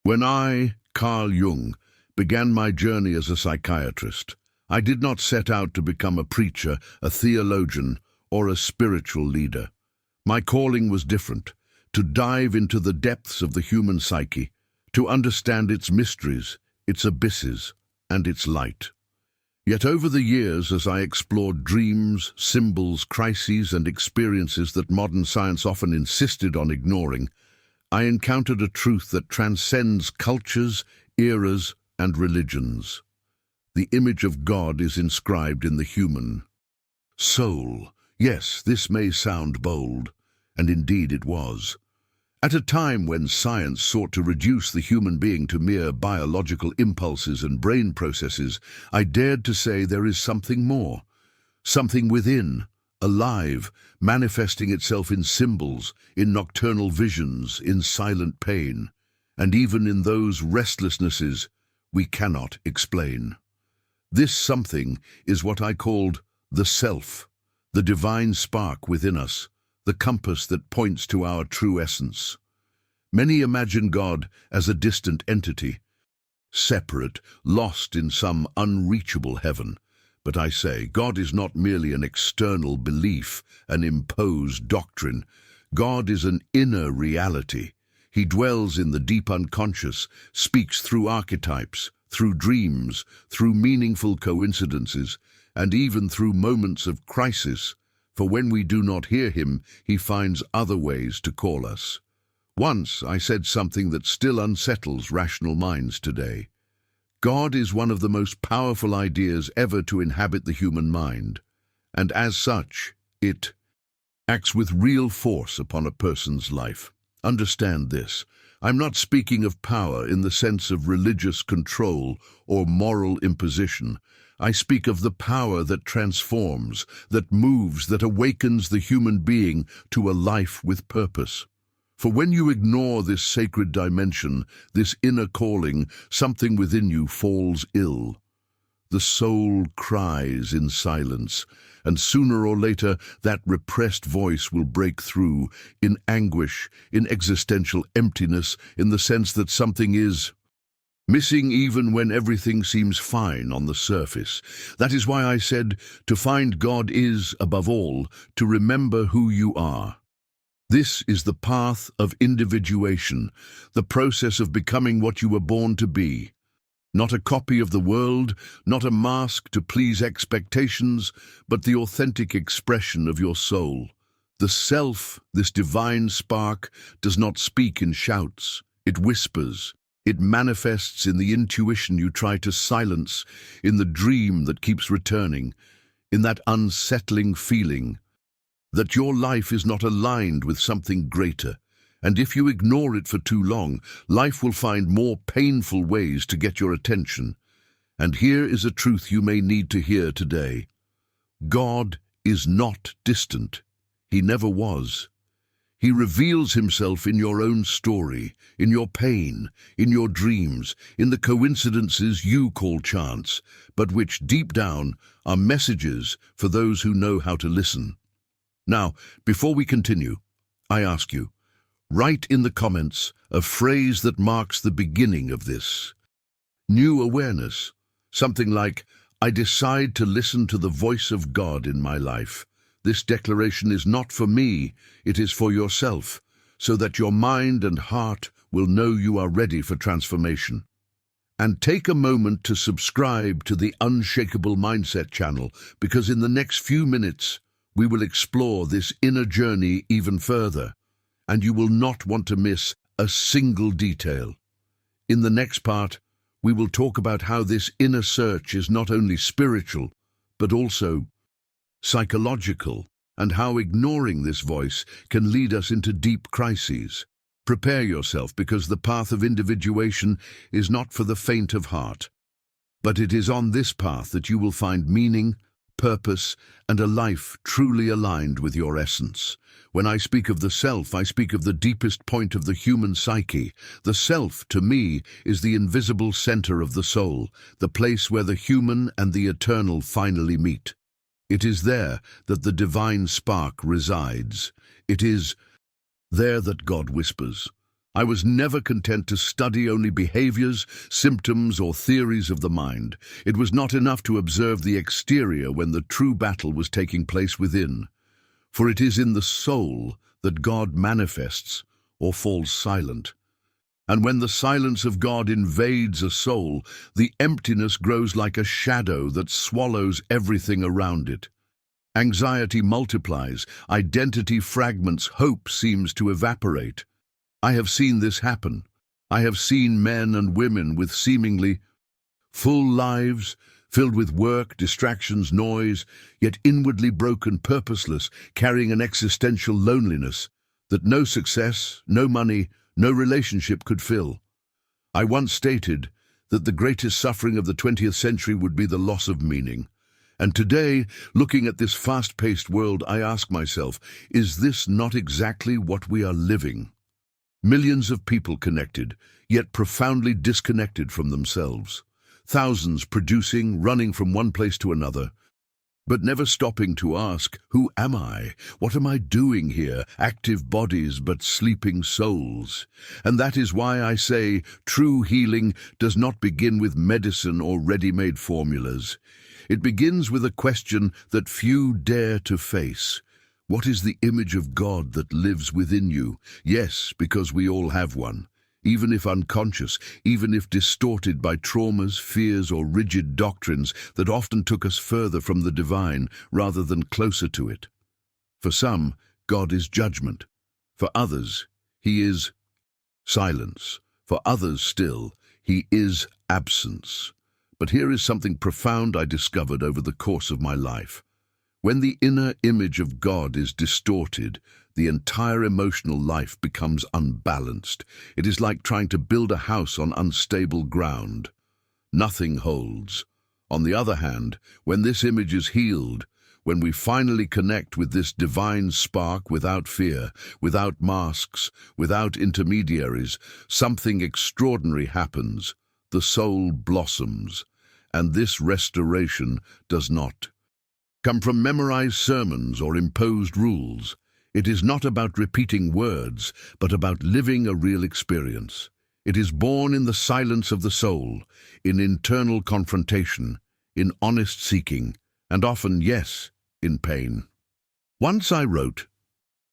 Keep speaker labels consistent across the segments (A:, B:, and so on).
A: When I, Carl Jung, began my journey as a psychiatrist, I did not set out to become a preacher, a theologian, or a spiritual leader. My calling was different, to dive into the depths of the human psyche, to understand its mysteries, its abysses, and its light. Yet over the years, as I explored dreams, symbols, crises, and experiences that modern science often insisted on ignoring, I encountered a truth that transcends cultures, eras, and religions. The image of God is inscribed in the human soul. Yes, this may sound bold, and indeed it was. At a time when science sought to reduce the human being to mere biological impulses and brain processes, I dared to say there is something more, something within, alive, manifesting itself in symbols, in nocturnal visions, in silent pain, and even in those restlessnesses we cannot explain. This something is what I called the self, the divine spark within us, the compass that points to our true essence. Many imagine God as a distant entity, separate, lost in some unreachable heaven. But I say, God is not merely an external belief, an imposed doctrine. God is an inner reality. He dwells in the deep unconscious, speaks through archetypes, through dreams, through meaningful coincidences, and even through moments of crisis. For when we do not hear him, he finds other ways to call us. Once I said something that still unsettles rational minds today. God is one of the most powerful ideas ever to inhabit the human mind, and as such, it acts with real force upon a person's life. Understand this. I'm not speaking of power in the sense of religious control or moral imposition. I speak of the power that transforms, that moves, that awakens the human being to a life with purpose. For when you ignore this sacred dimension, this inner calling, something within you falls ill. The soul cries in silence, and sooner or later that repressed voice will break through, in anguish, in existential emptiness, in the sense that something is missing even when everything seems fine on the surface. That is why I said, to find God is, above all, to remember who you are. This is the path of individuation, the process of becoming what you were born to be. Not a copy of the world, not a mask to please expectations, but the authentic expression of your soul. The self, this divine spark, does not speak in shouts. It whispers. It manifests in the intuition you try to silence, in the dream that keeps returning, in that unsettling feeling that your life is not aligned with something greater. And if you ignore it for too long, life will find more painful ways to get your attention. And here is a truth you may need to hear today. God is not distant. He never was. He reveals himself in your own story, in your pain, in your dreams, in the coincidences you call chance, but which deep down are messages for those who know how to listen. Now, before we continue, I ask you, write in the comments a phrase that marks the beginning of this new awareness. Something like, I decide to listen to the voice of God in my life. This declaration is not for me, it is for yourself, so that your mind and heart will know you are ready for transformation. And take a moment to subscribe to the Unshakable Mindset channel, because in the next few minutes, we will explore this inner journey even further, and you will not want to miss a single detail. In the next part, we will talk about how this inner search is not only spiritual, but also psychological, and how ignoring this voice can lead us into deep crises. Prepare yourself, because the path of individuation is not for the faint of heart. But it is on this path that you will find meaning, purpose, and a life truly aligned with your essence. When I speak of the self, I speak of the deepest point of the human psyche. The self, to me, is the invisible center of the soul, the place where the human and the eternal finally meet. It is there that the divine spark resides. It is there that God whispers, I was never content to study only behaviors, symptoms, or theories of the mind. It was not enough to observe the exterior when the true battle was taking place within. For it is in the soul that God manifests or falls silent. And when the silence of God invades a soul, the emptiness grows like a shadow that swallows everything around it. Anxiety multiplies, identity fragments, hope seems to evaporate. I have seen this happen. I have seen men and women with seemingly full lives, filled with work, distractions, noise, yet inwardly broken, purposeless, carrying an existential loneliness that no success, no money, no relationship could fill. I once stated that the greatest suffering of the 20th century would be the loss of meaning. And today, looking at this fast-paced world, I ask myself, is this not exactly what we are living? Millions of people connected, yet profoundly disconnected from themselves. Thousands producing, running from one place to another, but never stopping to ask, who am I? What am I doing here? Active bodies, but sleeping souls. And that is why I say true healing does not begin with medicine or ready-made formulas. It begins with a question that few dare to face. What is the image of God that lives within you? Yes, because we all have one. Even if unconscious, even if distorted by traumas, fears, or rigid doctrines that often took us further from the divine rather than closer to it. For some, God is judgment. For others, he is silence. For others still, he is absence. But here is something profound I discovered over the course of my life. When the inner image of God is distorted, the entire emotional life becomes unbalanced. It is like trying to build a house on unstable ground. Nothing holds. On the other hand, when this image is healed, when we finally connect with this divine spark without fear, without masks, without intermediaries, something extraordinary happens. The soul blossoms, and this restoration does not come from memorized sermons or imposed rules. It is not about repeating words, but about living a real experience. It is born in the silence of the soul, in internal confrontation, in honest seeking, and often, yes, in pain. Once I wrote,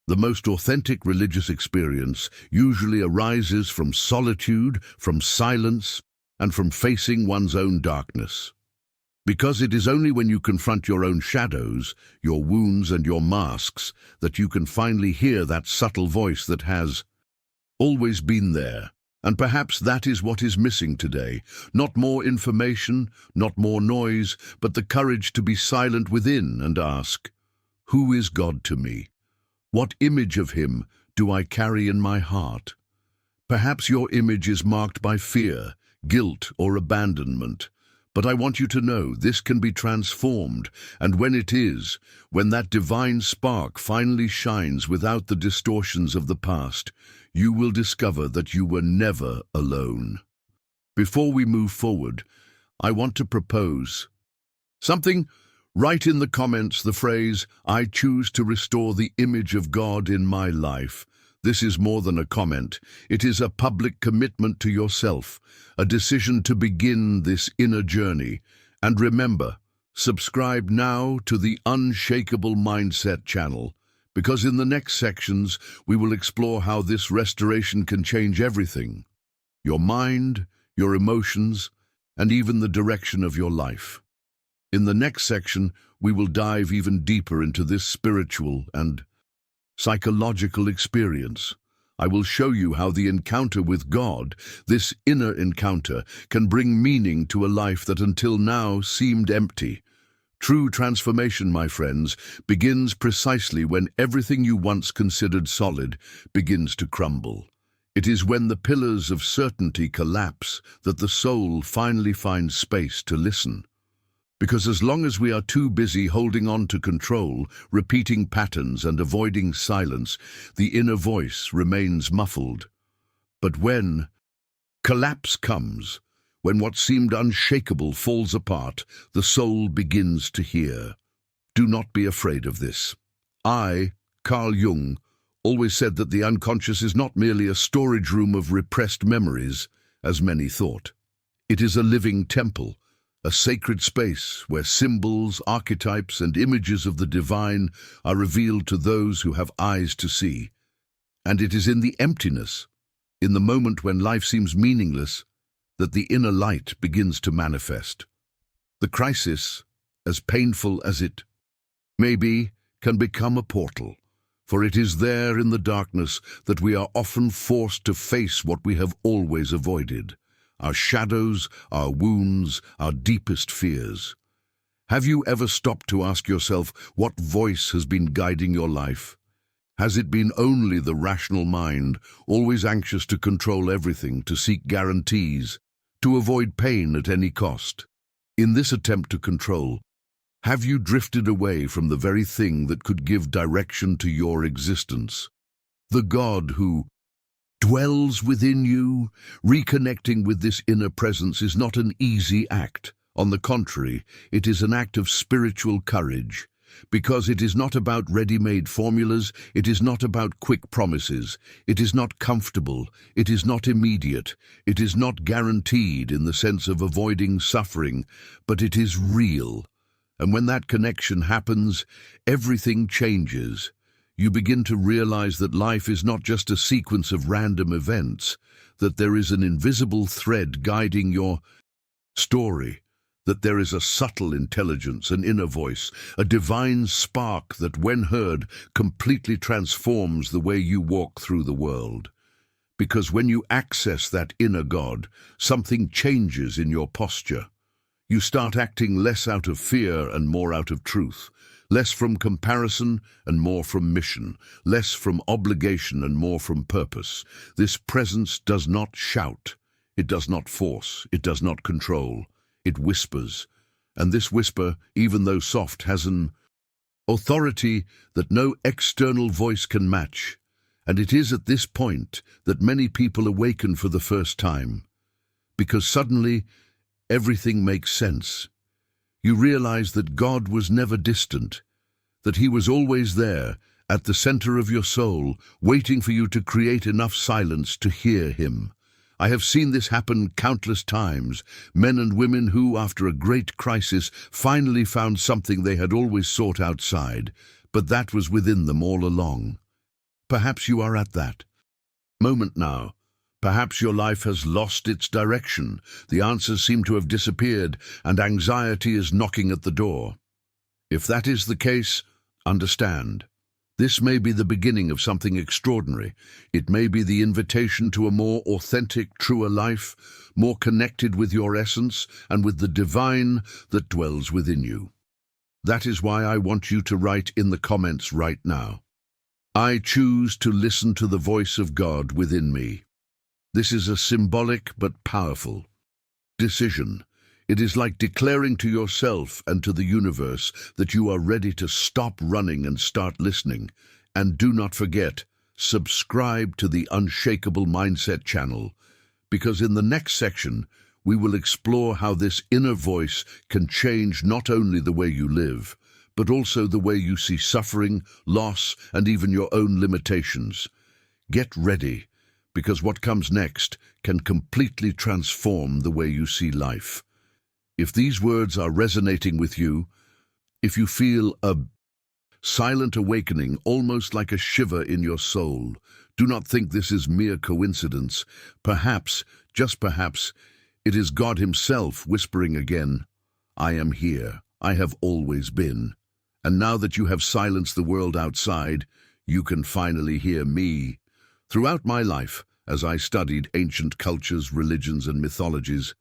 A: the most authentic religious experience usually arises from solitude, from silence, and from facing one's own darkness. Because it is only when you confront your own shadows, your wounds and your masks, that you can finally hear that subtle voice that has always been there. And perhaps that is what is missing today. Not more information, not more noise, but the courage to be silent within and ask, who is God to me? What image of him do I carry in my heart? Perhaps your image is marked by fear, guilt, or abandonment. But I want you to know this can be transformed, and when it is, when that divine spark finally shines without the distortions of the past, you will discover that you were never alone. Before we move forward, I want to propose something. Write in the comments the phrase, I choose to restore the image of God in my life. This is more than a comment. It is a public commitment to yourself, a decision to begin this inner journey. And remember, subscribe now to the Unshakable Mindset channel, because in the next sections we will explore how this restoration can change everything. Your mind, your emotions, and even the direction of your life. In the next section, we will dive even deeper into this spiritual and psychological experience. I will show you how the encounter with God, this inner encounter, can bring meaning to a life that until now seemed empty. True transformation, my friends, begins precisely when everything you once considered solid begins to crumble. It is when the pillars of certainty collapse that the soul finally finds space to listen. Because as long as we are too busy holding on to control, repeating patterns and avoiding silence, the inner voice remains muffled. But when collapse comes, when what seemed unshakable falls apart, the soul begins to hear. Do not be afraid of this. I, Carl Jung, always said that the unconscious is not merely a storage room of repressed memories, as many thought. It is a living temple, a sacred space where symbols, archetypes, and images of the divine are revealed to those who have eyes to see. And it is in the emptiness, in the moment when life seems meaningless, that the inner light begins to manifest. The crisis, as painful as it may be, can become a portal, for it is there in the darkness that we are often forced to face what we have always avoided: our shadows, our wounds, our deepest fears. Have you ever stopped to ask yourself what voice has been guiding your life? Has it been only the rational mind, always anxious to control everything, to seek guarantees, to avoid pain at any cost? In this attempt to control, have you drifted away from the very thing that could give direction to your existence? The God who dwells within you. Reconnecting with this inner presence is not an easy act. On the contrary, it is an act of spiritual courage. Because it is not about ready-made formulas, it is not about quick promises, it is not comfortable, it is not immediate, it is not guaranteed in the sense of avoiding suffering, but it is real. And when that connection happens, everything changes. You begin to realize that life is not just a sequence of random events, that there is an invisible thread guiding your story, that there is a subtle intelligence, an inner voice, a divine spark that, when heard, completely transforms the way you walk through the world. Because when you access that inner God, something changes in your posture. You start acting less out of fear and more out of truth, less from comparison and more from mission, less from obligation and more from purpose. This presence does not shout, it does not force, it does not control. It whispers, and this whisper, even though soft, has an authority that no external voice can match. And it is at this point that many people awaken for the first time, because suddenly everything makes sense. You realize that God was never distant, that He was always there, at the center of your soul, waiting for you to create enough silence to hear Him. I have seen this happen countless times, men and women who, after a great crisis, finally found something they had always sought outside, but that was within them all along. Perhaps you are at that moment now. Perhaps your life has lost its direction, the answers seem to have disappeared, and anxiety is knocking at the door. If that is the case, understand. This may be the beginning of something extraordinary. It may be the invitation to a more authentic, truer life, more connected with your essence and with the divine that dwells within you. That is why I want you to write in the comments right now: I choose to listen to the voice of God within me. This is a symbolic but powerful decision. It is like declaring to yourself and to the universe that you are ready to stop running and start listening. And do not forget, subscribe to the Unshakable Mindset channel, because in the next section, we will explore how this inner voice can change not only the way you live, but also the way you see suffering, loss, and even your own limitations. Get ready, because what comes next can completely transform the way you see life. If these words are resonating with you, if you feel a silent awakening, almost like a shiver in your soul, do not think this is mere coincidence. Perhaps, just perhaps, it is God Himself whispering again, I am here, I have always been. And now that you have silenced the world outside, you can finally hear me. Throughout my life, as I studied ancient cultures, religions, and mythologies,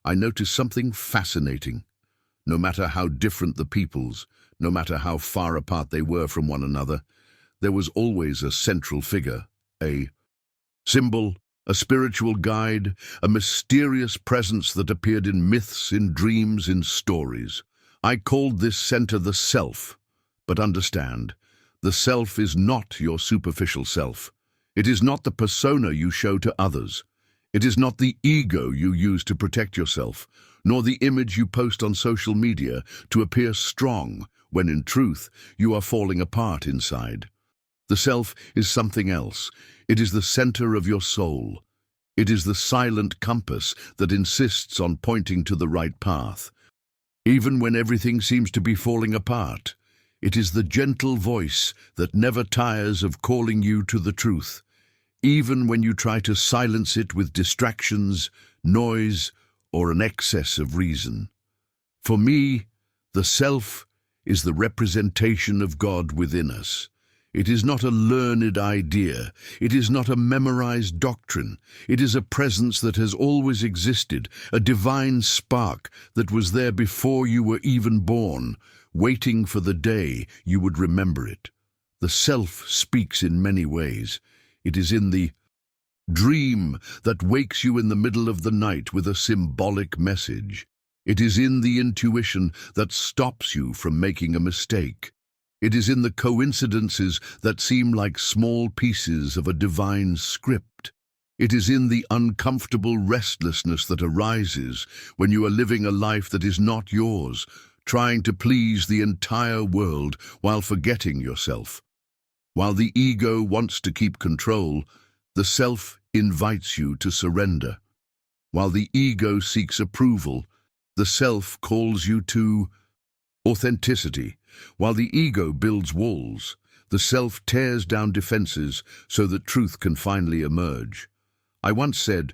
A: I noticed something fascinating. No matter how different the peoples, no matter how far apart they were from one another, there was always a central figure, a symbol, a spiritual guide, a mysterious presence that appeared in myths, in dreams, in stories. I called this center the self. But understand, the self is not your superficial self. It is not the persona you show to others. It is not the ego you use to protect yourself, nor the image you post on social media to appear strong, when in truth you are falling apart inside. The self is something else. It is the center of your soul. It is the silent compass that insists on pointing to the right path. Even when everything seems to be falling apart, it is the gentle voice that never tires of calling you to the truth, even when you try to silence it with distractions, noise, or an excess of reason. For me, the self is the representation of God within us. It is not a learned idea. It is not a memorized doctrine. It is a presence that has always existed, a divine spark that was there before you were even born, waiting for the day you would remember it. The self speaks in many ways. It is in the dream that wakes you in the middle of the night with a symbolic message. It is in the intuition that stops you from making a mistake. It is in the coincidences that seem like small pieces of a divine script. It is in the uncomfortable restlessness that arises when you are living a life that is not yours, trying to please the entire world while forgetting yourself. While the ego wants to keep control, the self invites you to surrender. While the ego seeks approval, the self calls you to authenticity. While the ego builds walls, the self tears down defenses so that truth can finally emerge. I once said,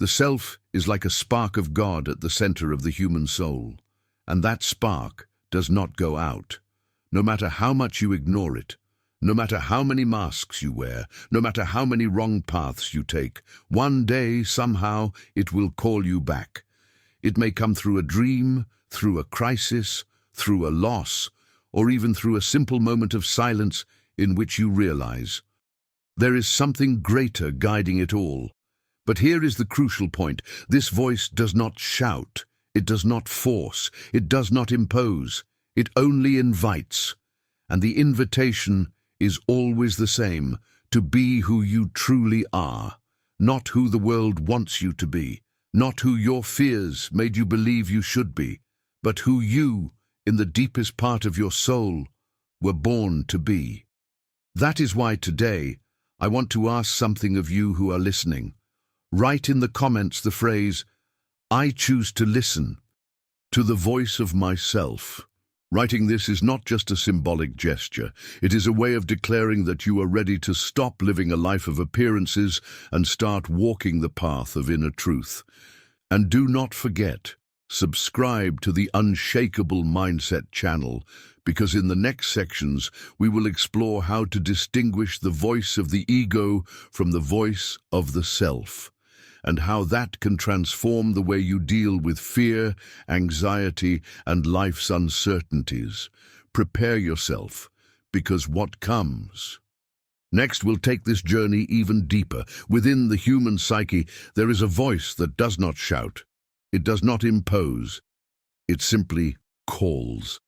A: the self is like a spark of God at the center of the human soul, and that spark does not go out. No matter how much you ignore it, no matter how many masks you wear, no matter how many wrong paths you take, one day, somehow, it will call you back. It may come through a dream, through a crisis, through a loss, or even through a simple moment of silence in which you realize there is something greater guiding it all. But here is the crucial point. This voice does not shout, it does not force, it does not impose, it only invites. And the invitation is always the same, to be who you truly are, not who the world wants you to be, not who your fears made you believe you should be, but who you, in the deepest part of your soul, were born to be. That is why today I want to ask something of you who are listening. Write in the comments the phrase, I choose to listen to the voice of myself. Writing this is not just a symbolic gesture. It is a way of declaring that you are ready to stop living a life of appearances and start walking the path of inner truth. And do not forget, subscribe to the Unshakable Mindset channel, because in the next sections we will explore how to distinguish the voice of the ego from the voice of the self, and how that can transform the way you deal with fear, anxiety, and life's uncertainties. Prepare yourself, because what comes next will take this journey even deeper. Within the human psyche, there is a voice that does not shout. It does not impose. It simply calls.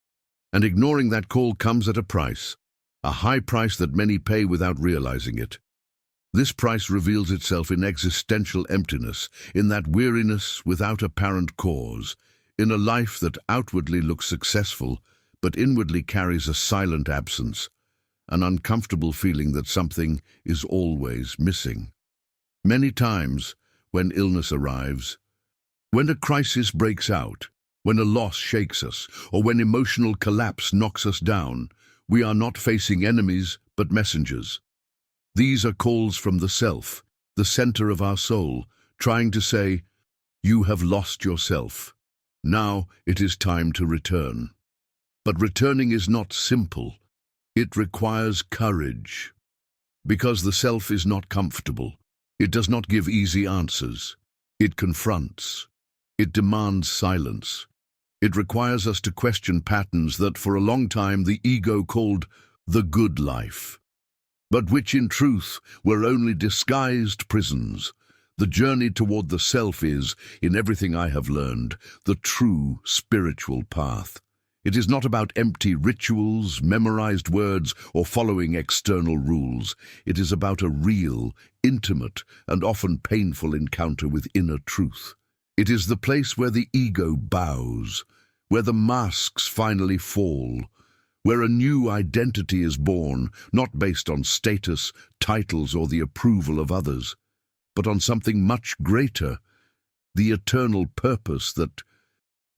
A: And ignoring that call comes at a high price that many pay without realizing it. This price reveals itself in existential emptiness, in that weariness without apparent cause, in a life that outwardly looks successful, but inwardly carries a silent absence, an uncomfortable feeling that something is always missing. Many times, when illness arrives, when a crisis breaks out, when a loss shakes us, or when emotional collapse knocks us down, we are not facing enemies, but messengers. These are calls from the self, the center of our soul, trying to say, you have lost yourself. Now it is time to return. But returning is not simple. It requires courage. Because the self is not comfortable. It does not give easy answers. It confronts. It demands silence. It requires us to question patterns that for a long time the ego called the good life, but which in truth were only disguised prisons. The journey toward the self is, in everything I have learned, the true spiritual path. It is not about empty rituals, memorized words, or following external rules. It is about a real, intimate, and often painful encounter with inner truth. It is the place where the ego bows, where the masks finally fall, where a new identity is born, not based on status, titles, or the approval of others, but on something much greater, the eternal purpose that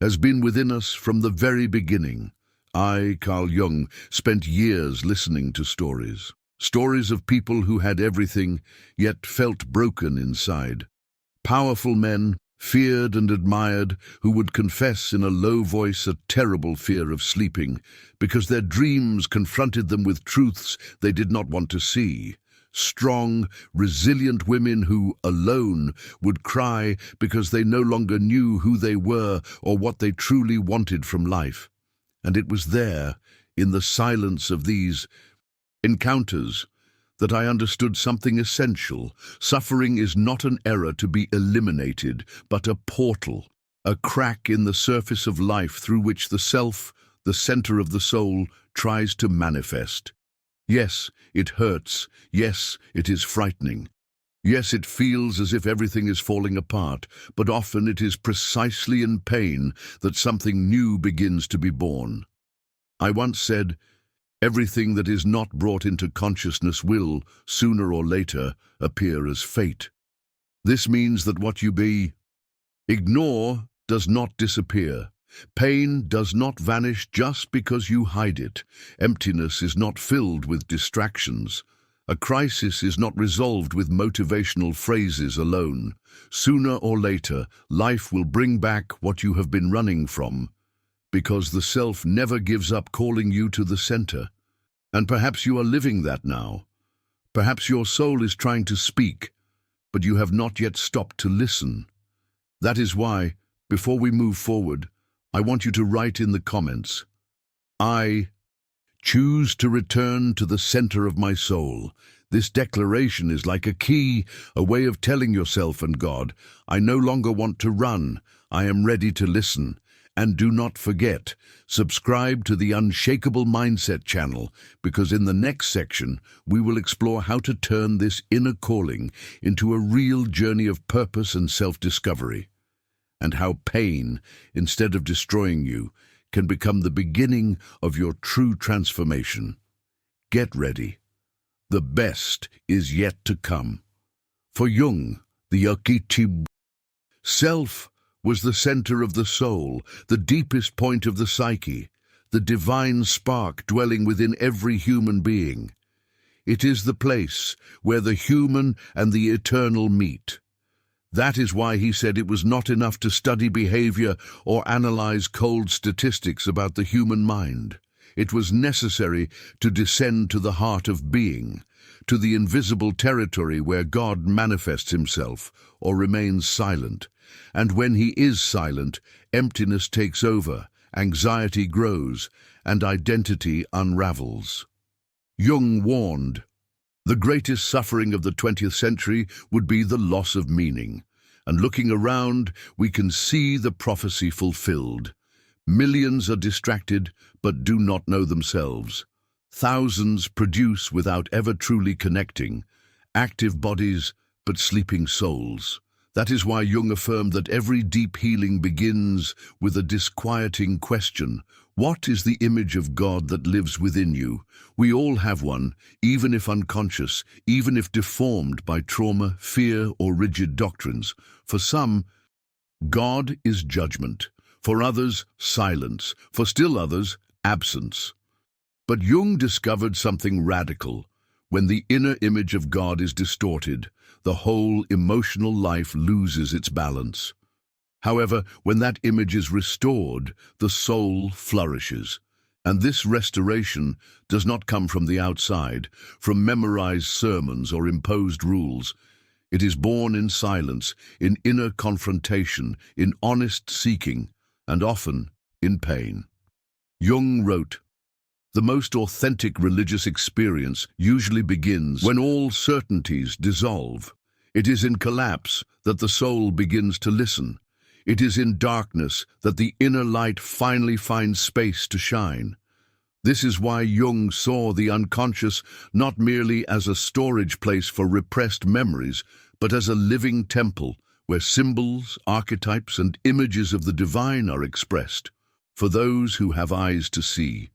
A: has been within us from the very beginning. I, Carl Jung, spent years listening to stories. Stories of people who had everything, yet felt broken inside. Powerful men, feared and admired, who would confess in a low voice a terrible fear of sleeping, because their dreams confronted them with truths they did not want to see. Strong, resilient women who, alone, would cry because they no longer knew who they were or what they truly wanted from life. And it was there, in the silence of these encounters, that I understood something essential. Suffering is not an error to be eliminated, but a portal, a crack in the surface of life through which the self, the center of the soul, tries to manifest. Yes, it hurts. Yes, it is frightening. Yes, it feels as if everything is falling apart, but often it is precisely in pain that something new begins to be born. I once said, everything that is not brought into consciousness will, sooner or later, appear as fate. This means that what you ignore does not disappear. Pain does not vanish just because you hide it. Emptiness is not filled with distractions. A crisis is not resolved with motivational phrases alone. Sooner or later, life will bring back what you have been running from, because the self never gives up calling you to the center. And perhaps you are living that now. Perhaps your soul is trying to speak, but you have not yet stopped to listen. That is why, before we move forward, I want you to write in the comments, I choose to return to the center of my soul. This declaration is like a key, a way of telling yourself and God, I no longer want to run, I am ready to listen. And do not forget, subscribe to the Unshakable Mindset channel, because in the next section, we will explore how to turn this inner calling into a real journey of purpose and self-discovery, and how pain, instead of destroying you, can become the beginning of your true transformation. Get ready. The best is yet to come. For Jung, the archetype self was the center of the soul, the deepest point of the psyche, the divine spark dwelling within every human being. It is the place where the human and the eternal meet. That is why he said it was not enough to study behavior or analyze cold statistics about the human mind. It was necessary to descend to the heart of being, to the invisible territory where God manifests himself or remains silent. And when he is silent, emptiness takes over, anxiety grows, and identity unravels. Jung warned, the greatest suffering of the 20th century would be the loss of meaning. And looking around, we can see the prophecy fulfilled. Millions are distracted, but do not know themselves. Thousands produce without ever truly connecting. Active bodies, but sleeping souls. That is why Jung affirmed that every deep healing begins with a disquieting question. What is the image of God that lives within you? We all have one, even if unconscious, even if deformed by trauma, fear, or rigid doctrines. For some, God is judgment. For others, silence. For still others, absence. But Jung discovered something radical. When the inner image of God is distorted, the whole emotional life loses its balance. However, when that image is restored, the soul flourishes. And this restoration does not come from the outside, from memorized sermons or imposed rules. It is born in silence, in inner confrontation, in honest seeking, and often in pain. Jung wrote, the most authentic religious experience usually begins when all certainties dissolve. It is in collapse that the soul begins to listen. It is in darkness that the inner light finally finds space to shine. This is why Jung saw the unconscious not merely as a storage place for repressed memories, but as a living temple where symbols, archetypes, and images of the divine are expressed, for those who have eyes to see.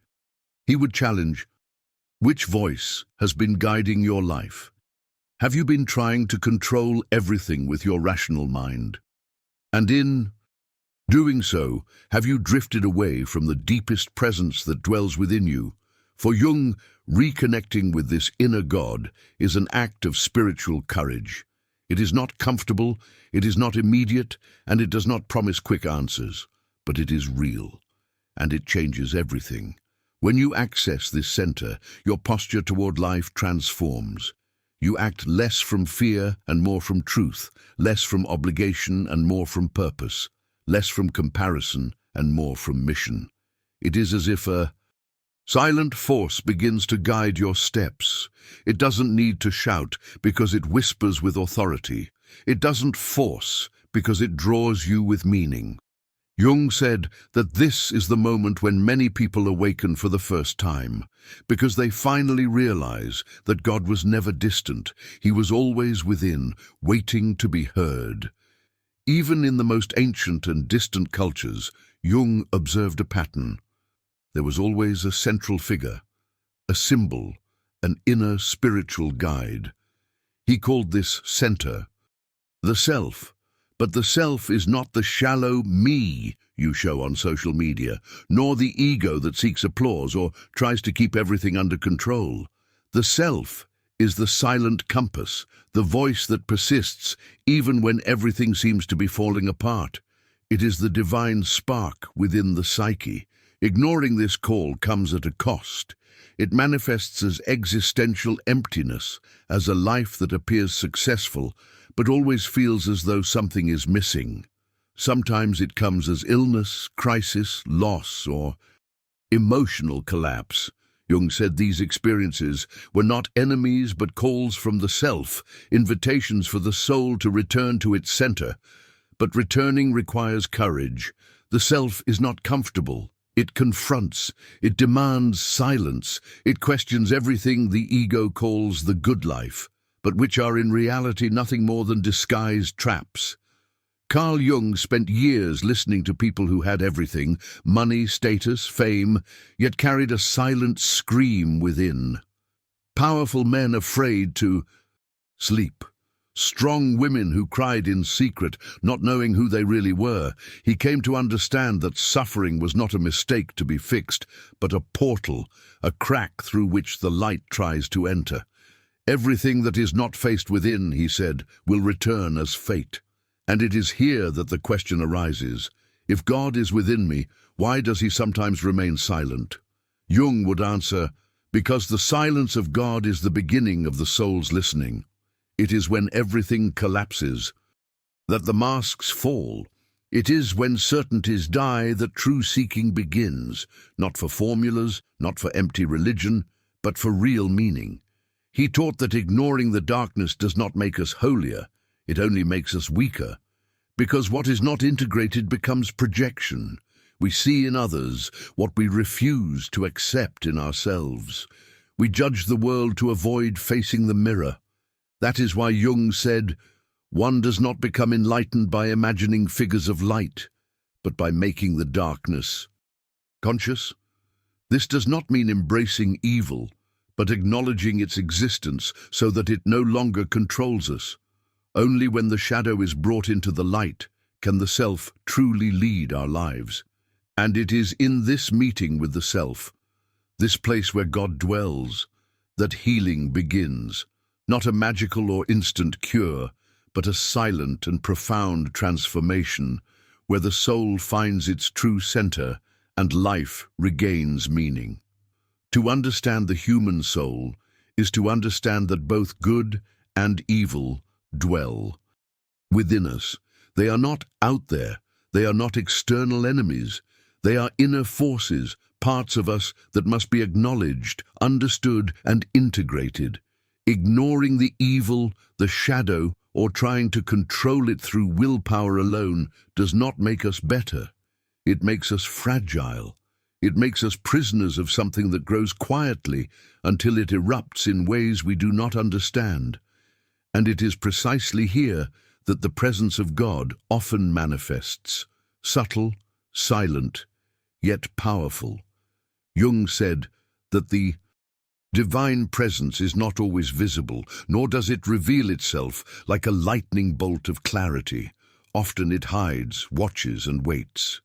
A: He would challenge, which voice has been guiding your life? Have you been trying to control everything with your rational mind? And in doing so, have you drifted away from the deepest presence that dwells within you? For Jung, reconnecting with this inner God is an act of spiritual courage. It is not comfortable, it is not immediate, and it does not promise quick answers, but it is real, and it changes everything. When you access this center, your posture toward life transforms. You act less from fear and more from truth, less from obligation and more from purpose, less from comparison and more from mission. It is as if a silent force begins to guide your steps. It doesn't need to shout because it whispers with authority. It doesn't force because it draws you with meaning. Jung said that this is the moment when many people awaken for the first time, because they finally realize that God was never distant. He was always within, waiting to be heard. Even in the most ancient and distant cultures, Jung observed a pattern. There was always a central figure, a symbol, an inner spiritual guide. He called this center the self. But the self is not the shallow me you show on social media, nor the ego that seeks applause or tries to keep everything under control. The self is the silent compass, the voice that persists even when everything seems to be falling apart. It is the divine spark within the psyche. Ignoring this call comes at a cost. It manifests as existential emptiness, as a life that appears successful, but always feels as though something is missing. Sometimes it comes as illness, crisis, loss, or emotional collapse. Jung said these experiences were not enemies but calls from the self, invitations for the soul to return to its center. But returning requires courage. The self is not comfortable. It confronts, it demands silence, it questions everything the ego calls the good life, but which are in reality nothing more than disguised traps. Carl Jung spent years listening to people who had everything, money, status, fame, yet carried a silent scream within. Powerful men afraid to sleep. Strong women who cried in secret, not knowing who they really were. He came to understand that suffering was not a mistake to be fixed, but a portal, a crack through which the light tries to enter. Everything that is not faced within, he said, will return as fate. And it is here that the question arises. If God is within me, why does he sometimes remain silent? Jung would answer, because the silence of God is the beginning of the soul's listening. It is when everything collapses that the masks fall. It is when certainties die that true seeking begins, not for formulas, not for empty religion, but for real meaning. He taught that ignoring the darkness does not make us holier, it only makes us weaker. Because what is not integrated becomes projection. We see in others what we refuse to accept in ourselves. We judge the world to avoid facing the mirror. That is why Jung said, one does not become enlightened by imagining figures of light, but by making the darkness conscious. This does not mean embracing evil, but acknowledging its existence so that it no longer controls us. Only when the shadow is brought into the light can the self truly lead our lives. And it is in this meeting with the self, this place where God dwells, that healing begins. Not a magical or instant cure, but a silent and profound transformation where the soul finds its true center and life regains meaning. To understand the human soul is to understand that both good and evil dwell within us. They are not out there. They are not external enemies. They are inner forces, parts of us that must be acknowledged, understood, and integrated. Ignoring the evil, the shadow, or trying to control it through willpower alone does not make us better. It makes us fragile. It makes us prisoners of something that grows quietly until it erupts in ways we do not understand. And it is precisely here that the presence of God often manifests, subtle, silent, yet powerful. Jung said, that the divine presence is not always visible, nor does it reveal itself like a lightning bolt of clarity. Often it hides, watches, and waits.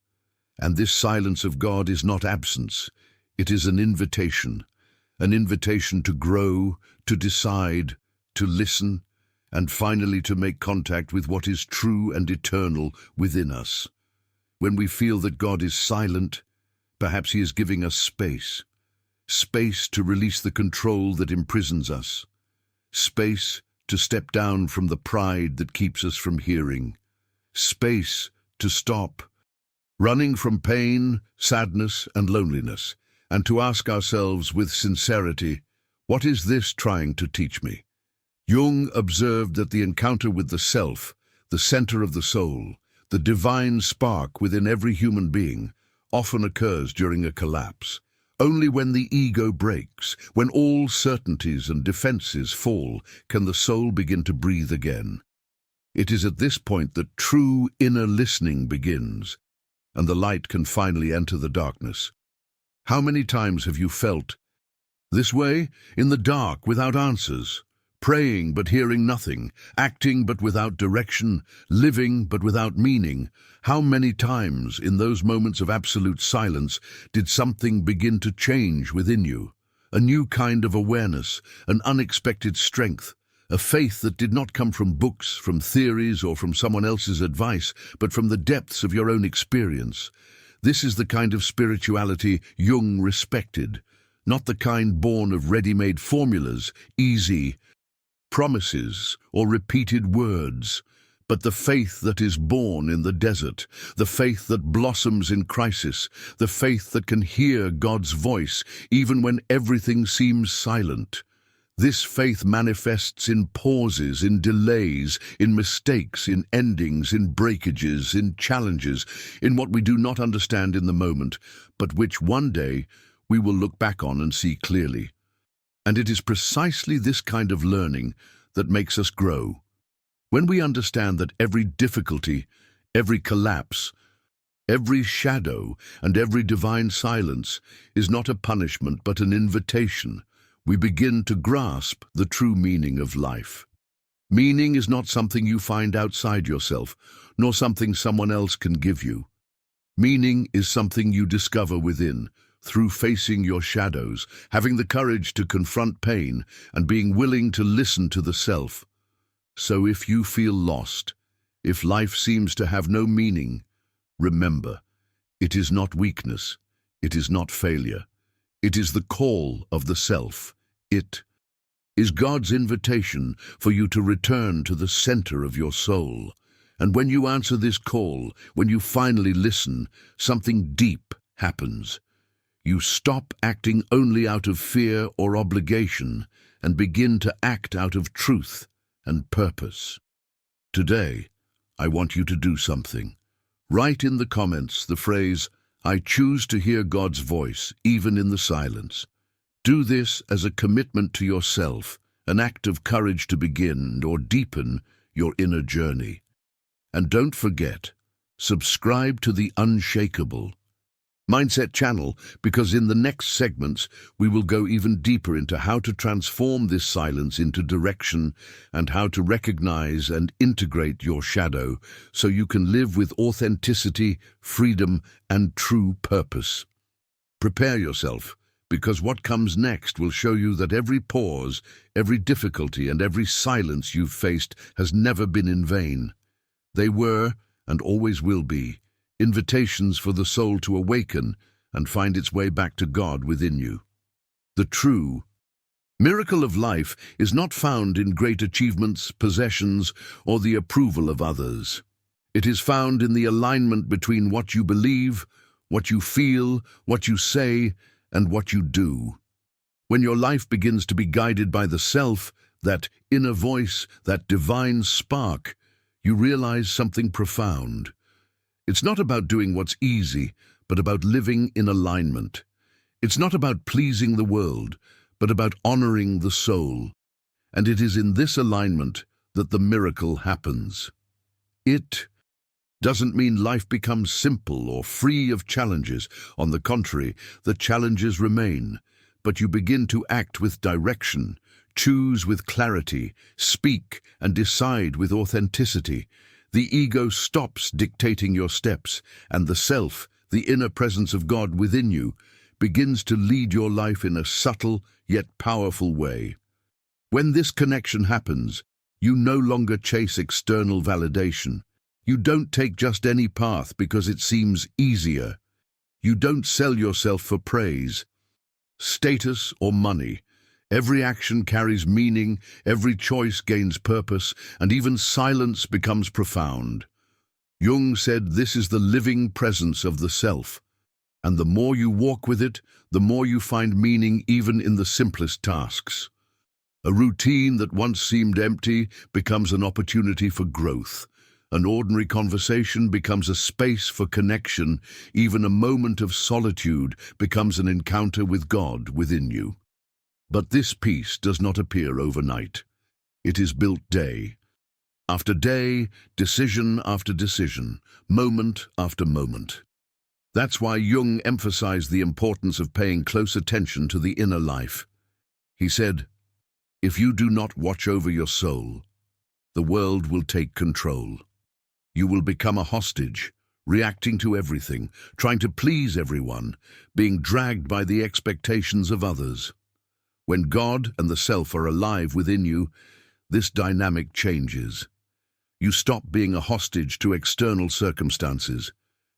A: And this silence of God is not absence. It is an invitation to grow, to decide, to listen, and finally to make contact with what is true and eternal within us. When we feel that God is silent, perhaps He is giving us space. Space to release the control that imprisons us. Space to step down from the pride that keeps us from hearing. Space to stop running from pain, sadness, and loneliness, and to ask ourselves with sincerity, what is this trying to teach me? Jung observed that the encounter with the self, the center of the soul, the divine spark within every human being, often occurs during a collapse. Only when the ego breaks, when all certainties and defenses fall, can the soul begin to breathe again. It is at this point that true inner listening begins, and the light can finally enter the darkness. How many times have you felt this way, in the dark without answers, praying but hearing nothing, acting but without direction, living but without meaning? How many times in those moments of absolute silence did something begin to change within you? A new kind of awareness, an unexpected strength, a faith that did not come from books, from theories, or from someone else's advice, but from the depths of your own experience. This is the kind of spirituality Jung respected, not the kind born of ready-made formulas, easy promises, or repeated words, but the faith that is born in the desert, the faith that blossoms in crisis, the faith that can hear God's voice even when everything seems silent. This faith manifests in pauses, in delays, in mistakes, in endings, in breakages, in challenges, in what we do not understand in the moment, but which one day we will look back on and see clearly. And it is precisely this kind of learning that makes us grow. When we understand that every difficulty, every collapse, every shadow, and every divine silence is not a punishment but an invitation, we begin to grasp the true meaning of life. Meaning is not something you find outside yourself, nor something someone else can give you. Meaning is something you discover within, through facing your shadows, having the courage to confront pain, and being willing to listen to the self. So if you feel lost, if life seems to have no meaning, remember, it is not weakness, it is not failure. It is the call of the self. It is God's invitation for you to return to the center of your soul. And when you answer this call, when you finally listen, something deep happens. You stop acting only out of fear or obligation and begin to act out of truth and purpose. Today, I want you to do something. Write in the comments the phrase, "I choose to hear God's voice, even in the silence." Do this as a commitment to yourself, an act of courage to begin or deepen your inner journey. And don't forget, subscribe to the Unshakable Mindset channel, because in the next segments we will go even deeper into how to transform this silence into direction and how to recognize and integrate your shadow so you can live with authenticity, freedom, and true purpose. Prepare yourself, because what comes next will show you that every pause, every difficulty, and every silence you've faced has never been in vain. They were, and always will be, invitations for the soul to awaken and find its way back to God within you. The true miracle of life is not found in great achievements, possessions, or the approval of others. It is found in the alignment between what you believe, what you feel, what you say, and what you do. When your life begins to be guided by the self, that inner voice, that divine spark, you realize something profound. It's not about doing what's easy, but about living in alignment. It's not about pleasing the world, but about honoring the soul. And it is in this alignment that the miracle happens. It doesn't mean life becomes simple or free of challenges. On the contrary, the challenges remain, but you begin to act with direction, choose with clarity, speak and decide with authenticity. The ego stops dictating your steps, and the self, the inner presence of God within you, begins to lead your life in a subtle yet powerful way. When this connection happens, you no longer chase external validation. You don't take just any path because it seems easier. You don't sell yourself for praise, status, or money. Every action carries meaning, every choice gains purpose, and even silence becomes profound. Jung said this is the living presence of the self, and the more you walk with it, the more you find meaning even in the simplest tasks. A routine that once seemed empty becomes an opportunity for growth. An ordinary conversation becomes a space for connection. Even a moment of solitude becomes an encounter with God within you. But this peace does not appear overnight. It is built day after day, decision after decision, moment after moment. That's why Jung emphasized the importance of paying close attention to the inner life. He said, "If you do not watch over your soul, the world will take control. You will become a hostage, reacting to everything, trying to please everyone, being dragged by the expectations of others. When God and the self are alive within you, this dynamic changes. You stop being a hostage to external circumstances.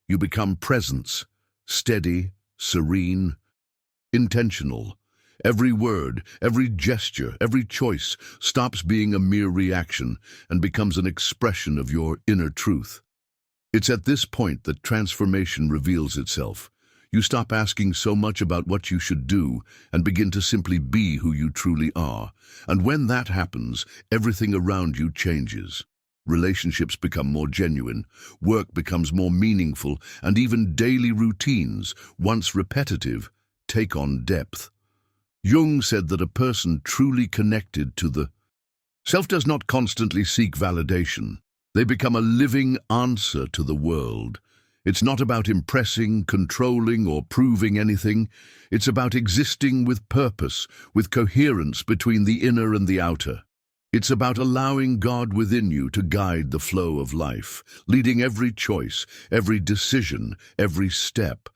A: You become presence, steady, serene, intentional. Every word, every gesture, every choice stops being a mere reaction and becomes an expression of your inner truth. It's at this point that transformation reveals itself. You stop asking so much about what you should do and begin to simply be who you truly are. And when that happens, everything around you changes. Relationships become more genuine, work becomes more meaningful, and even daily routines, once repetitive, take on depth. Jung said that a person truly connected to the self does not constantly seek validation. They become a living answer to the world. It's not about impressing, controlling, or proving anything. It's about existing with purpose, with coherence between the inner and the outer. It's about allowing God within you to guide the flow of life, leading every choice, every decision, every step.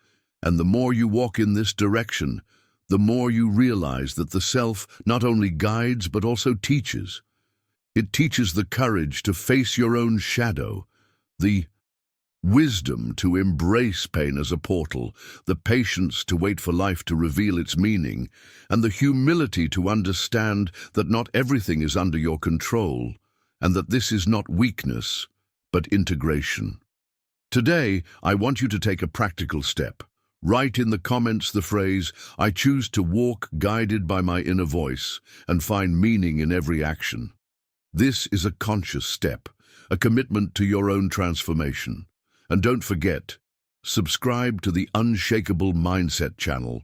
A: And the more you walk in this direction, the more you realize that the self not only guides but also teaches. It teaches the courage to face your own shadow, the wisdom to embrace pain as a portal, the patience to wait for life to reveal its meaning, and the humility to understand that not everything is under your control, and that this is not weakness, but integration. Today, I want you to take a practical step. Write in the comments the phrase, "I choose to walk guided by my inner voice and find meaning in every action." This is a conscious step, a commitment to your own transformation. And don't forget, subscribe to the Unshakable Mindset channel,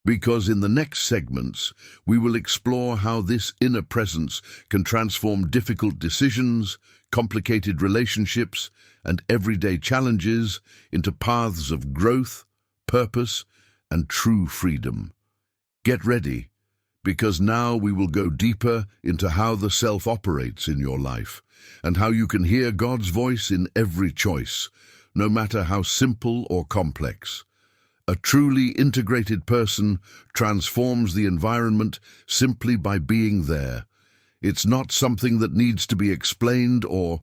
A: because in the next segments, we will explore how this inner presence can transform difficult decisions, complicated relationships, and everyday challenges into paths of growth, purpose, and true freedom. Get ready, because now we will go deeper into how the self operates in your life, and how you can hear God's voice in every choice, no matter how simple or complex. A truly integrated person transforms the environment simply by being there. It's not something that needs to be explained or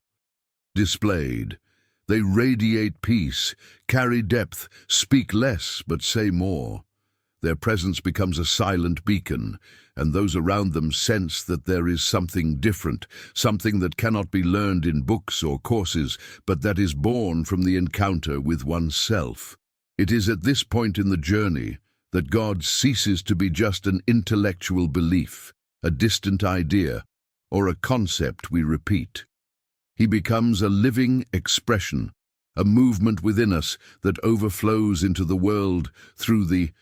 A: displayed. They radiate peace, carry depth, speak less but say more. Their presence becomes a silent beacon, and those around them sense that there is something different, something that cannot be learned in books or courses, but that is born from the encounter with oneself. It is at this point in the journey that God ceases to be just an intellectual belief, a distant idea, or a concept we repeat. He becomes a living expression, a movement within us that overflows into the world through the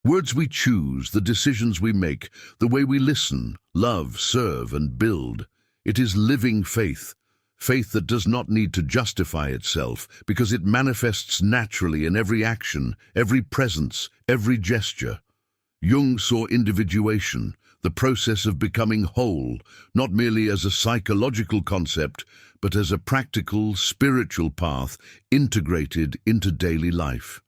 A: words we choose, the decisions we make, the way we listen, love, serve, and build. It is living faith, faith that does not need to justify itself because it manifests naturally in every action, every presence, every gesture. Jung saw individuation, the process of becoming whole, not merely as a psychological concept, but as a practical, spiritual path integrated into daily life.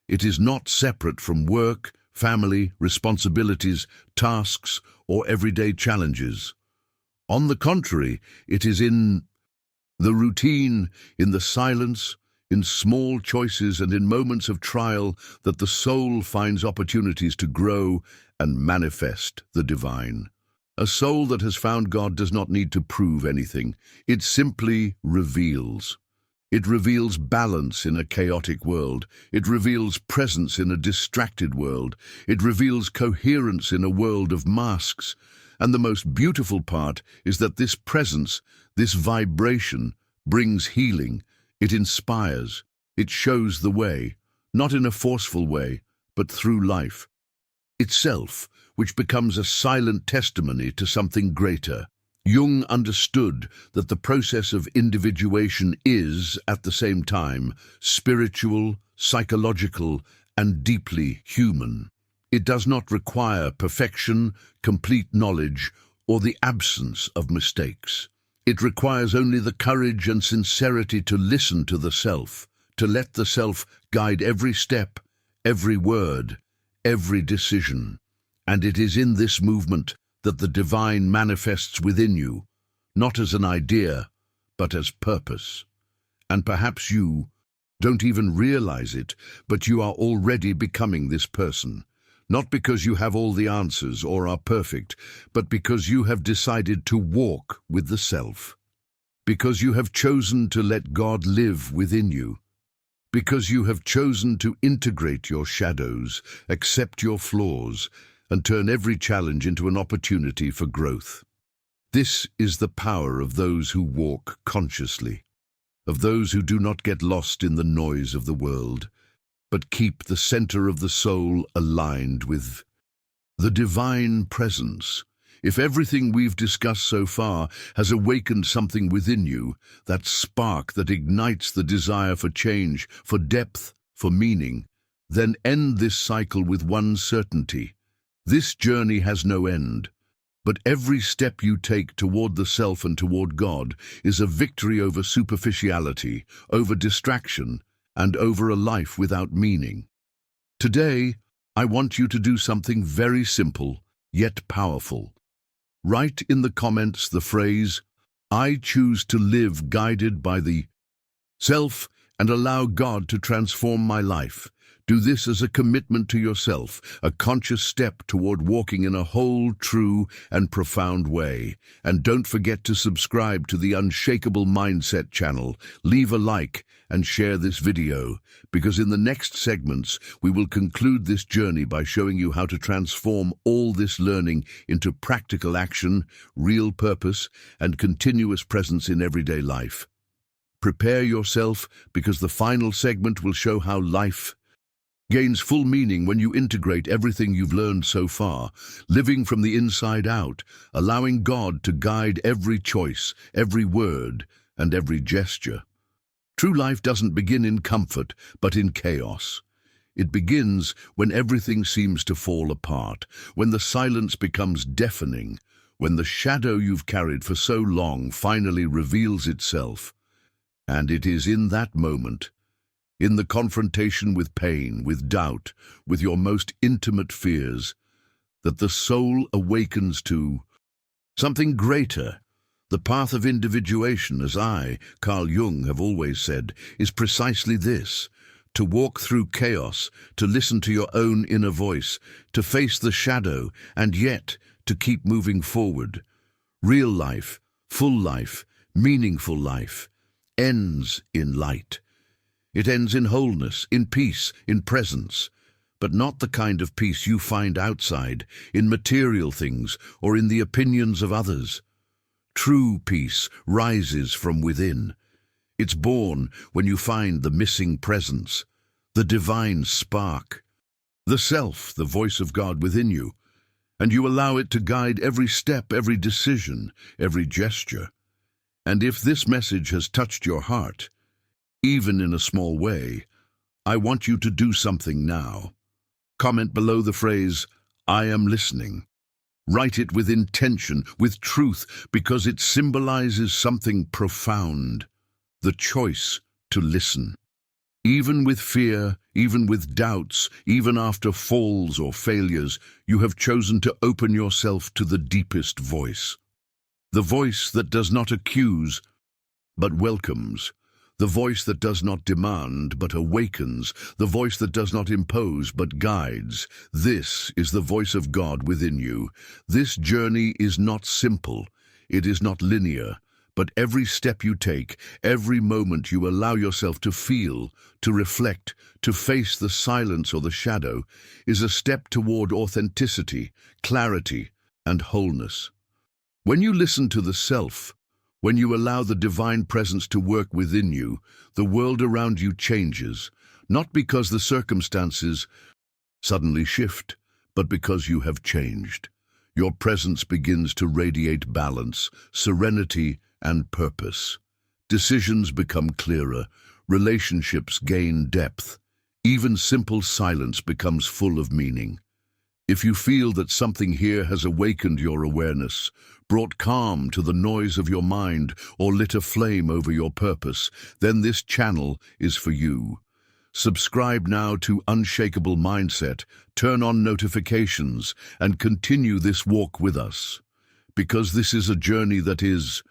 A: It is not separate from work, family, responsibilities, tasks, or everyday challenges. On the contrary, it is in the routine, in the silence, in small choices and in moments of trial that the soul finds opportunities to grow and manifest the divine. A soul that has found God does not need to prove anything. It simply reveals. It reveals balance in a chaotic world. It reveals presence in a distracted world. It reveals coherence in a world of masks. And the most beautiful part is that this presence, this vibration, brings healing. It inspires. It shows the way, not in a forceful way, but through life itself, which becomes a silent testimony to something greater. Jung understood that the process of individuation is, at the same time, spiritual, psychological, and deeply human. It does not require perfection, complete knowledge, or the absence of mistakes. It requires only the courage and sincerity to listen to the self, to let the self guide every step, every word, every decision. And it is in this movement that the divine manifests within you, not as an idea, but as purpose. And perhaps you don't even realize it, but you are already becoming this person. Not because you have all the answers or are perfect, but because you have decided to walk with the self. Because you have chosen to let God live within you. Because you have chosen to integrate your shadows, accept your flaws, and turn every challenge into an opportunity for growth. This is the power of those who walk consciously, of those who do not get lost in the noise of the world, but keep the center of the soul aligned with the divine presence. If everything we've discussed so far has awakened something within you, that spark that ignites the desire for change, for depth, for meaning, then end this cycle with one certainty. This journey has no end, but every step you take toward the self and toward God is a victory over superficiality, over distraction, and over a life without meaning. Today, I want you to do something very simple, yet powerful. Write in the comments the phrase, "I choose to live guided by the self and allow God to transform my life." Do this as a commitment to yourself, a conscious step toward walking in a whole, true, and profound way. And don't forget to subscribe to the Unshakable Mindset channel, leave a like, and share this video, because in the next segments, we will conclude this journey by showing you how to transform all this learning into practical action, real purpose, and continuous presence in everyday life. Prepare yourself, because the final segment will show how life gains full meaning when you integrate everything you've learned so far, living from the inside out, allowing God to guide every choice, every word, and every gesture. True life doesn't begin in comfort, but in chaos. It begins when everything seems to fall apart, when the silence becomes deafening, when the shadow you've carried for so long finally reveals itself. And it is in that moment, in the confrontation with pain, with doubt, with your most intimate fears, that the soul awakens to something greater. The path of individuation, as Carl Jung, have always said, is precisely this: to walk through chaos, to listen to your own inner voice, to face the shadow, and yet to keep moving forward. Real life, full life, meaningful life, ends in light. It ends in wholeness, in peace, in presence, but not the kind of peace you find outside, in material things, or in the opinions of others. True peace rises from within. It's born when you find the missing presence, the divine spark, the self, the voice of God within you, and you allow it to guide every step, every decision, every gesture. And if this message has touched your heart, even in a small way, I want you to do something now. Comment below the phrase, I am listening. Write it with intention, with truth, because it symbolizes something profound. The choice to listen. Even with fear, even with doubts, even after falls or failures, you have chosen to open yourself to the deepest voice. The voice that does not accuse, but welcomes. The voice that does not demand, but awakens. The voice that does not impose, but guides. This is the voice of God within you. This journey is not simple. It is not linear. But every step you take, every moment you allow yourself to feel, to reflect, to face the silence or the shadow, is a step toward authenticity, clarity, and wholeness. When you listen to the self, when you allow the divine presence to work within you, the world around you changes, not because the circumstances suddenly shift, but because you have changed. Your presence begins to radiate balance, serenity, and purpose. Decisions become clearer, relationships gain depth, even simple silence becomes full of meaning. If you feel that something here has awakened your awareness, brought calm to the noise of your mind, or lit a flame over your purpose, then this channel is for you. Subscribe now to Unshakable Mindset, turn on notifications, and continue this walk with us. Because this is a journey that is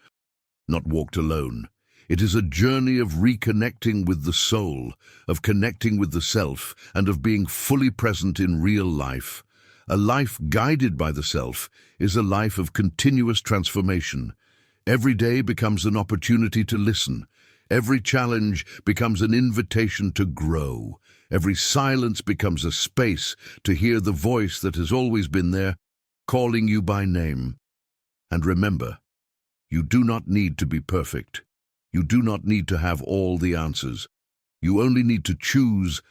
A: not walked alone. It is a journey of reconnecting with the soul, of connecting with the self, and of being fully present in real life. A life guided by the self is a life of continuous transformation. Every day becomes an opportunity to listen. Every challenge becomes an invitation to grow. Every silence becomes a space to hear the voice that has always been there, calling you by name. And remember, you do not need to be perfect. You do not need to have all the answers. You only need to choose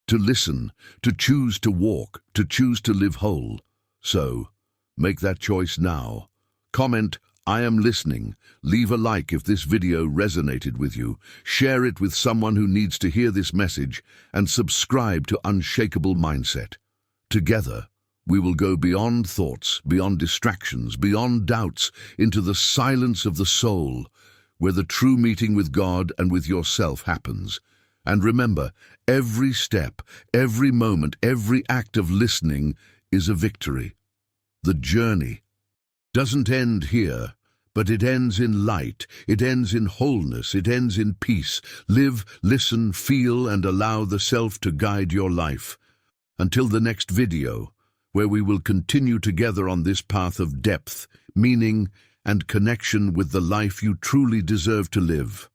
A: to listen, to choose to walk, to choose to live whole. So, make that choice now. Comment, I am listening. Leave a like if this video resonated with you. Share it with someone who needs to hear this message, and subscribe to Unshakable Mindset. Together, we will go beyond thoughts, beyond distractions, beyond doubts, into the silence of the soul, where the true meeting with God and with yourself happens. And remember, every step, every moment, every act of listening is a victory. The journey doesn't end here, but it ends in light, it ends in wholeness, it ends in peace. Live, listen, feel, and allow the self to guide your life. Until the next video, where we will continue together on this path of depth, meaning, and connection with the life you truly deserve to live.